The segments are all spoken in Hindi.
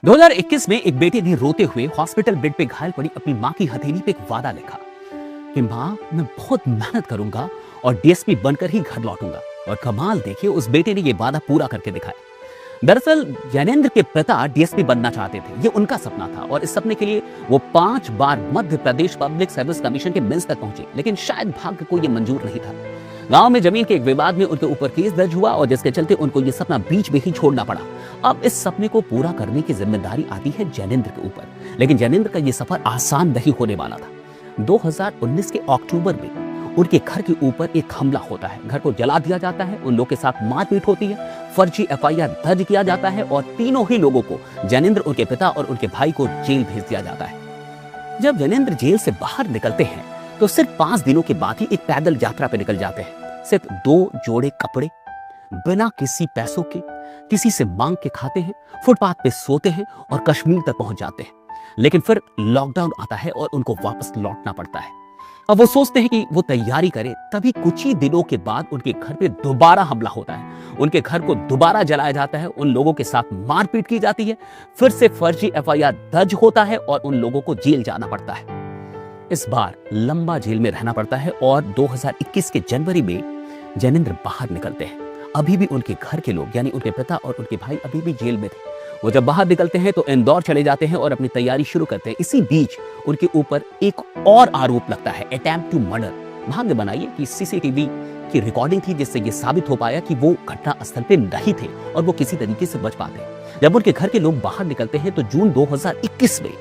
2021 में एक बेटे ने रोते हुए हॉस्पिटल बेड पे घायल पड़ी अपनी मां की हथेली पे एक वादा लिखा कि मां, मैं बहुत मेहनत करूंगा और डीएसपी बनकर ही घर लौटूंगा। और कमाल देखिए, उस बेटे ने ये वादा पूरा करके दिखाया। दरअसल ज्ञानेंद्र के पिता डीएसपी बनना चाहते थे, ये उनका सपना था और इस सपने के लिए वो 5 बार Madhya Pradesh public service commission के मेंस तक पहुंचे, लेकिन शायद भाग्य को ये मंजूर नहीं था। गांव में जमीन के एक विवाद में उनके ऊपर केस दर्ज हुआ और जिसके चलते उनको ये सपना बीच में ही छोड़ना पड़ा। अब इस सपने को पूरा करने की जिम्मेदारी आती है जैनेंद्र के ऊपर, लेकिन जैनेंद्र का ये सफर आसान नहीं होने वाला था। 2019 के अक्टूबर में उनके घर के ऊपर एक हमला होता है, घर को जला दिया जाता है, उन लोगों के साथ मारपीट होती है, फर्जी एफआईआर दर्ज किया जाता है और तीनों ही लोगों को, जैनेंद्र, उनके पिता और उनके भाई को जेल भेज दिया जाता है। जब जैनेंद्र जेल से बाहर निकलते हैं तो सिर्फ 5 दिनों के बाद ही एक पैदल यात्रा पे निकल जाते हैं। सिर्फ 2 जोड़े कपड़े, बिना किसी पैसों के, किसी से मांग के खाते हैं, फुटपाथ पे सोते हैं और कश्मीर तक पहुंच जाते हैं। लेकिन फिर लॉकडाउन आता है और उनको वापस लौटना पड़ता है। अब वो सोचते हैं कि वो तैयारी करें, तभी कुछ ही दिनों के बाद उनके घर पे दोबारा हमला होता है। उनके घर को दोबारा जलाया जाता है, उन लोगों के साथ मारपीट की जाती है, फिर से फर्जी एफआईआर दर्ज होता है और उन लोगों को जेल जाना पड़ता है। इस बार लंबा जेल में रहना पड़ता है और 2021 के जनवरी में जैनेंद्र बाहर निकलते हैं। अभी भी उनके घर के लोग, यानी उनके पिता और उनके भाई, अभी भी जेल में थे। वो जब बाहर निकलते हैं तो इंदौर चले जाते हैं और अपनी तैयारी शुरू करते हैं। इसी बीच उनके ऊपर एक और आरोप लगता है, अटेम्प्ट टू मर्डर। भाग्य बनाइए कि सीसीटीवी की रिकॉर्डिंग थी, जिससे ये साबित हो पाया कि वो घटना स्थल पे नहीं थे और वो किसी तरीके से बच पाते हैं। जब उनके घर के लोग बाहर निकलते हैं तो जून 2021 में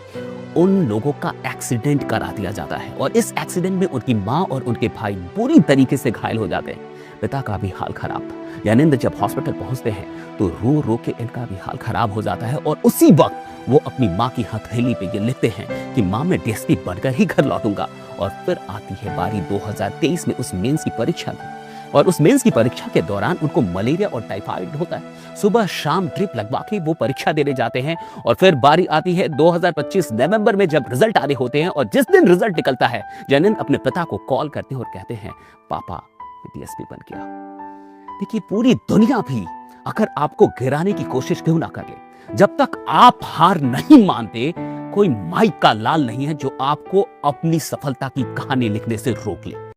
उन लोगों का एक्सीडेंट करा दिया जाता है और इस एक्सीडेंट में उनकी मां और उनके भाई बुरी तरीके से घायल हो जाते हैं। पिता का भी हाल खराब था। ज्ञानेंद्र जब हॉस्पिटल पहुंचते हैं तो रो रो के इनका भी हाल खराब हो जाता है और उसी वक्त वो अपनी मां की हथेली पे ये लिखते हैं कि मां, मैं डीएसपी बनकर ही घर लौटूंगा। और फिर आती है बारी 2023 में उस मेंस की परीक्षा की। और उस मेंस की परीक्षा के दौरान उनको मलेरिया और टाइफाइड होता है। सुबह शाम ड्रिप लगवा के वो परीक्षा देने जाते हैं और फिर बारी आती है 2025 नवंबर में, जब रिजल्ट आने होते हैं। और जिस दिन रिजल्ट निकलता है, जैनेंद्र अपने पिता को कॉल करते हैं और कहते हैं, पापा, डीएसपी बन गया। देखिए, पूरी दुनिया भी अगर आपको गिराने की कोशिश क्यों ना कर ले, जब तक आप हार नहीं मानते, कोई माइक का लाल नहीं है जो आपको अपनी सफलता की कहानी लिखने से रोक ले।